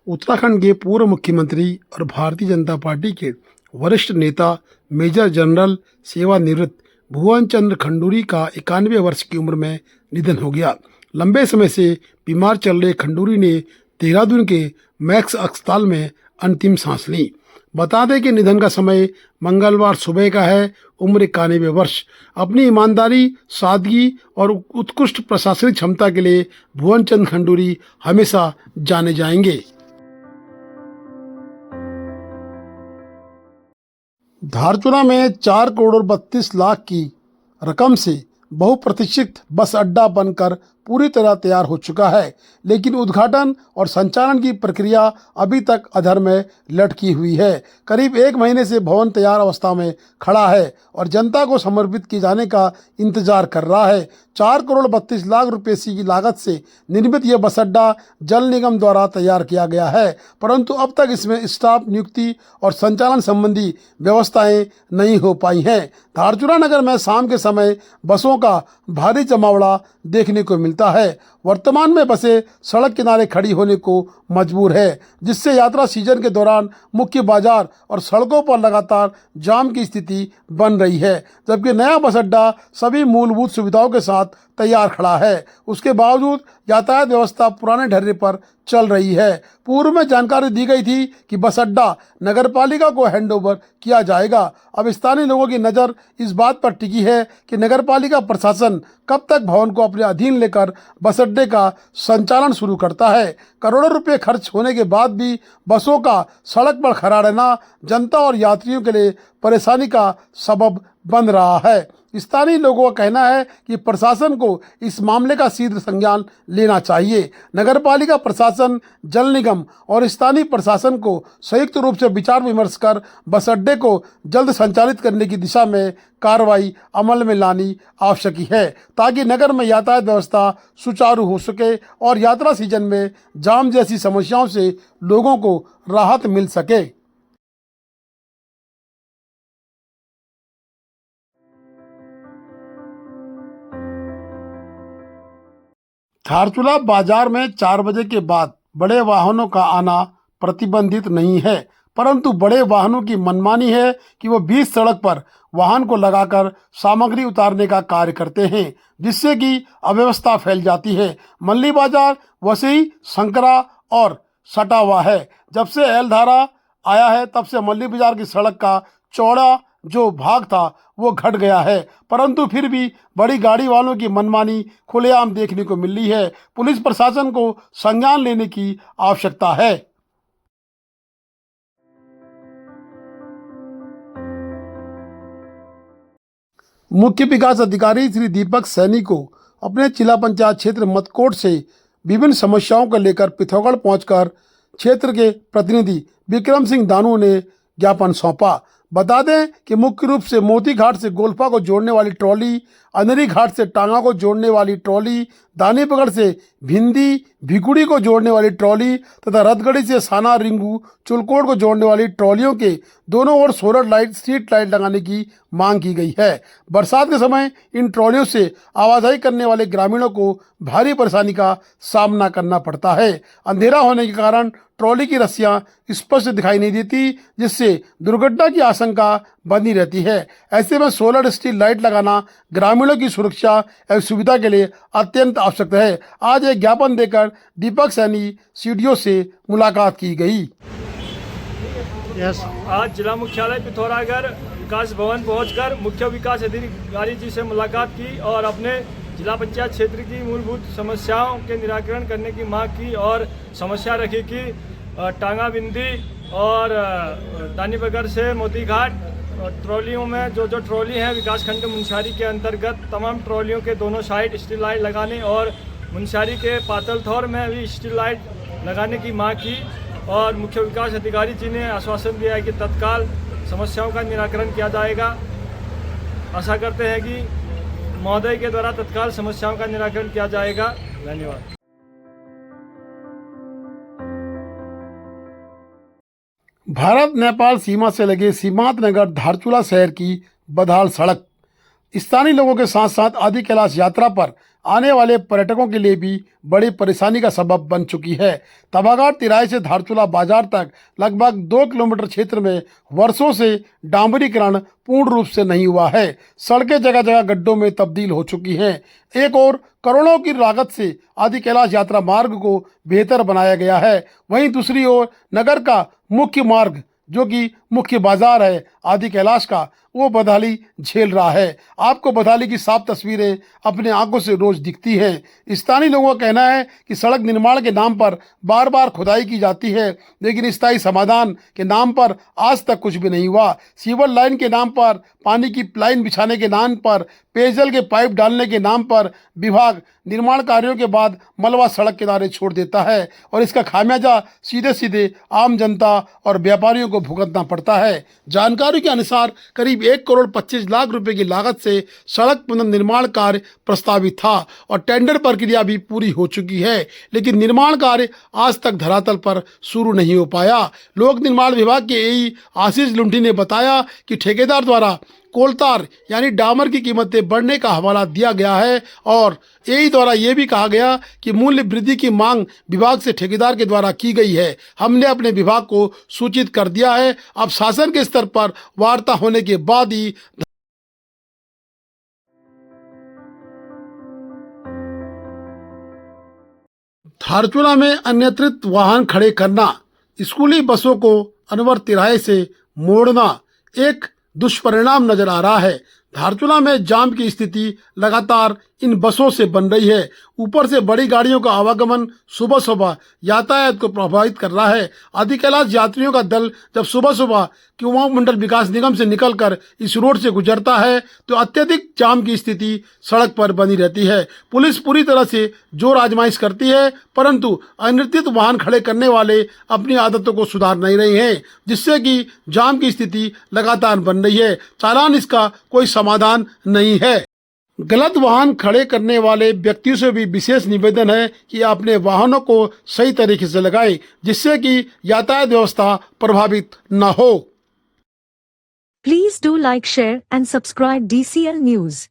उत्तराखंड के पूर्व मुख्यमंत्री और भारतीय जनता पार्टी के वरिष्ठ नेता मेजर जनरल सेवानिवृत्त भुवन चंद्र खंडूरी का 91 वर्ष की उम्र में निधन हो गया। लंबे समय से बीमार चल रहे खंडूरी ने देहरादून के मैक्स अस्पताल में अंतिम सांस ली। बता दें कि निधन का समय मंगलवार सुबह का है। उम्र 91 वर्ष। अपनी ईमानदारी, सादगी और उत्कृष्ट प्रशासनिक क्षमता के लिए भुवन चंद्र खंडूरी हमेशा जाने जाएंगे। धारचूला में 4 करोड़ और 32 लाख की रकम से बहुप्रतीक्षित बस अड्डा बनकर पूरी तरह तैयार हो चुका है, लेकिन उद्घाटन और संचालन की प्रक्रिया अभी तक अधर में लटकी हुई है। करीब 1 महीने से भवन तैयार अवस्था में खड़ा है और जनता को समर्पित किए जाने का इंतजार कर रहा है। 4 करोड़ 32 लाख रुपए की लागत से निर्मित यह बस अड्डा जल निगम द्वारा तैयार किया गया है, परंतु अब तक इसमें स्टाफ नियुक्ति और संचालन संबंधी व्यवस्थाएं नहीं हो पाई हैं। धारचूला नगर में शाम के समय बसों का भारी जमावड़ा देखने को मिलता है। वर्तमान में बसें सड़क किनारे खड़ी होने को मजबूर है, जिससे यात्रा सीजन के दौरान मुख्य बाजार और सड़कों पर लगातार जाम की स्थिति बन रही है। जबकि नया बस अड्डा सभी मूलभूत सुविधाओं के साथ तैयार खड़ा है, उसके बावजूद यातायात व्यवस्था पुराने ढर्रे पर चल रही है। पूर्व में जानकारी दी गई थी कि बस अड्डा नगरपालिका को हैंडओवर किया जाएगा। अब स्थानीय लोगों की नज़र इस बात पर टिकी है कि नगरपालिका प्रशासन कब तक भवन को अपने अधीन लेकर बस अड्डे का संचालन शुरू करता है। करोड़ों रुपए खर्च होने के बाद भी बसों का सड़क पर खड़ा रहना जनता और यात्रियों के लिए परेशानी का सबब बन रहा है। स्थानीय लोगों का कहना है कि प्रशासन को इस मामले का शीघ्र संज्ञान लेना चाहिए। नगरपालिका प्रशासन, जल निगम और स्थानीय प्रशासन को संयुक्त रूप से विचार विमर्श कर बस अड्डे को जल्द संचालित करने की दिशा में कार्रवाई अमल में लानी आवश्यक है, ताकि नगर में यातायात व्यवस्था सुचारू हो सके और यात्रा सीजन में जाम जैसी समस्याओं से लोगों को राहत मिल सके। धारचूला बाजार में 4 बजे के बाद बड़े वाहनों का आना प्रतिबंधित नहीं है, परंतु बड़े वाहनों की मनमानी है कि वो बीच सड़क पर वाहन को लगाकर सामग्री उतारने का कार्य करते हैं, जिससे कि अव्यवस्था फैल जाती है। मल्ली बाजार वसई, संकरा और सटा हुआ है। जब से एलधारा आया है तब से मल्ली बाजार की सड़क का चौड़ा जो भाग था वो घट गया है, परंतु फिर भी बड़ी गाड़ी वालों की मनमानी खुलेआम देखने को मिल रही है। पुलिस प्रशासन को संज्ञान लेने की आवश्यकता है। मुख्य विकास अधिकारी श्री दीपक सैनी को अपने जिला पंचायत क्षेत्र मतकोट से विभिन्न समस्याओं को लेकर पिथौरागढ़ पहुंचकर क्षेत्र के प्रतिनिधि विक्रम सिंह दानू ने ज्ञापन सौंपा। बता दें कि मुख्य रूप से मोती घाट से गोल्फा को जोड़ने वाली ट्रॉली, अनेरी घाट से टांगा को जोड़ने वाली ट्रॉली, दानीपगढ़ से भिंदी भिकुड़ी को जोड़ने वाली ट्रॉली तथा रथगढ़ी से साना रिंगू चुलकोट को जोड़ने वाली ट्रॉलियों के दोनों ओर सोलर लाइट, स्ट्रीट लाइट लगाने की मांग की गई है। बरसात के समय इन ट्रॉलियों से आवाजाही करने वाले ग्रामीणों को भारी परेशानी का सामना करना पड़ता है। अंधेरा होने के कारण ट्रॉली की रस्सियां स्पष्ट दिखाई नहीं देती, जिससे दुर्घटना की आशंका बनी रहती है। ऐसे में सोलर स्ट्रीट लाइट लगाना ग्रामीणों की सुरक्षा एवं सुविधा के लिए अत्यंत आवश्यक है। आज एक ज्ञापन देकर दीपक सैनी सीडीओ से मुलाकात की गई। आज जिला मुख्यालय पिथौरागढ़ विकास भवन पहुंचकर मुख्य विकास अधिकारी जी से मुलाकात की और अपने जिला पंचायत क्षेत्र की मूलभूत समस्याओं के निराकरण करने की मांग की और समस्या रखी कि टांगा बिंदी और दानीपगढ़ से मोती घाट ट्रॉलियों में जो ट्रॉली हैं विकासखंड मुनस्यारी के अंतर्गत तमाम ट्रॉलियों के दोनों साइड स्ट्रीट लाइट लगाने और मुनस्यारी के पातलथौर में भी स्ट्रीट लाइट लगाने की मांग की और मुख्य विकास अधिकारी जी ने आश्वासन दिया है कि तत्काल समस्याओं का निराकरण किया जाएगा। आशा करते हैं कि महोदय के द्वारा तत्काल समस्याओं का निराकरण किया जाएगा। धन्यवाद। भारत नेपाल सीमा से लगे सीमांत नगर धारचूला शहर की बदहाल सड़क स्थानीय लोगों के साथ साथ आदि कैलाश यात्रा पर आने वाले पर्यटकों के लिए भी बड़ी परेशानी का सबब बन चुकी है। तबाघाट तिराहे से धारचूला बाजार तक लगभग 2 किलोमीटर क्षेत्र में वर्षों से डांबरीकरण पूर्ण रूप से नहीं हुआ है। सड़कें जगह जगह गड्ढों में तब्दील हो चुकी हैं। एक और करोड़ों की लागत से आदि कैलाश यात्रा मार्ग को बेहतर बनाया गया है, वहीं दूसरी ओर नगर का मुख्य मार्ग जो कि मुख्य बाजार है आदि कैलाश का, वो बदहाली झेल रहा है। आपको बदहाली की साफ तस्वीरें अपने आंखों से रोज दिखती हैं। स्थानीय लोगों का कहना है कि सड़क निर्माण के नाम पर बार बार खुदाई की जाती है, लेकिन स्थायी समाधान के नाम पर आज तक कुछ भी नहीं हुआ। सीवर लाइन के नाम पर, पानी की लाइन बिछाने के नाम पर, पेयजल के पाइप डालने के नाम पर विभाग निर्माण कार्यों के बाद मलबा सड़क किनारे छोड़ देता है और इसका खामियाजा सीधे सीधे आम जनता और व्यापारियों को भुगतना पड़ता है। जानकारी के अनुसार करीब 1 करोड़ 25 लाख रुपए की लागत से सड़क पुनर्निर्माण कार्य प्रस्तावित था और टेंडर प्रक्रिया भी पूरी हो चुकी है, लेकिन निर्माण कार्य आज तक धरातल पर शुरू नहीं हो पाया। लोक निर्माण विभाग के एई आशीष लुंठी ने बताया कि ठेकेदार द्वारा कोलतार यानी डामर की कीमतें बढ़ने का हवाला दिया गया है और एई द्वारा यह भी कहा गया कि मूल्य वृद्धि की मांग विभाग से ठेकेदार के द्वारा की गई है। हमने अपने विभाग को सूचित कर दिया है। अब शासन के स्तर पर वार्ता होने के बाद ही धारचूला में अनियंत्रित वाहन खड़े करना, स्कूली बसों को अनवर तिराहे से मोड़ना एक दुष्परिणाम नजर आ रहा है। धारचूला में जाम की स्थिति लगातार इन बसों से बन रही है। ऊपर से बड़ी गाड़ियों का आवागमन सुबह सुबह यातायात को प्रभावित कर रहा है। आदि कैलाश यात्रियों का दल जब सुबह सुबह कुमाऊं मंडल विकास निगम से निकलकर इस रोड से गुजरता है तो अत्यधिक जाम की स्थिति सड़क पर बनी रहती है। पुलिस पूरी तरह से जोर आजमाइश करती है, परंतु अनियंत्रित वाहन खड़े करने वाले अपनी आदतों को सुधार नहीं रहे हैं, जिससे कि जाम की स्थिति लगातार बन रही है। चालान इसका कोई समाधान नहीं है। गलत वाहन खड़े करने वाले व्यक्तियों से भी विशेष निवेदन है कि अपने वाहनों को सही तरीके से लगाएं, जिससे कि यातायात व्यवस्था प्रभावित न हो। Please do like, share and subscribe DCL News.